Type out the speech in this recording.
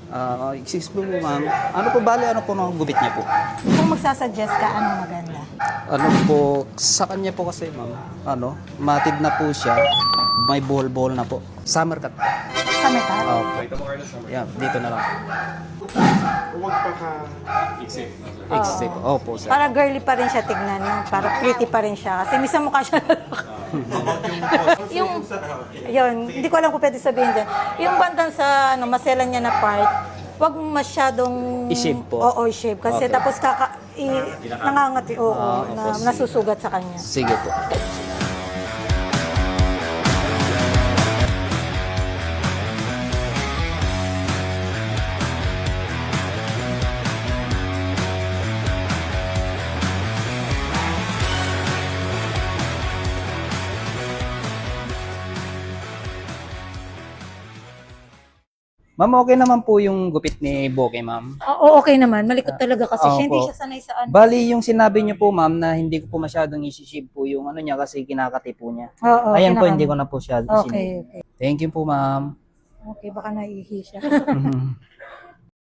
Excuse me po ma'am. Ano po bali, ano po nang gupit niya po? Kung magsasuggest ka, anong maganda? Ano po, sa kanya po kasi ma'am, matid na po siya. May buhol-buhol na po. Summer cut. Summer cut? Yeah, dito na lang. Huwag pa ka-exit. Exit. Opo, sir. Para girly pa rin siya tignan, no? Para pretty pa rin siya. Kasi minsan mukha siya yun, hindi ko alam kung pwede sabihin din. Yung bandang sa maselan niya na part, wag masyadong I-shave po. Oo, i-shave. Kasi Okay. tapos nangangati, oo, opo, sige. nasusugat sa kanya. Sige po. Ma'am, okay naman po yung gupit ni Boke, ma'am. Oo, okay naman. Malikot talaga kasi siya. Hindi Opo. siya sanay sa ano. Bali, yung sinabi niyo po, ma'am, na hindi ko po masyadong isi-shave po yung ano niya kasi kinakati po niya. Oo, Ayan po, kinakam- hindi ko na po siya Okay, okay. Thank you po, ma'am. Okay, baka naiihi siya. Mhm.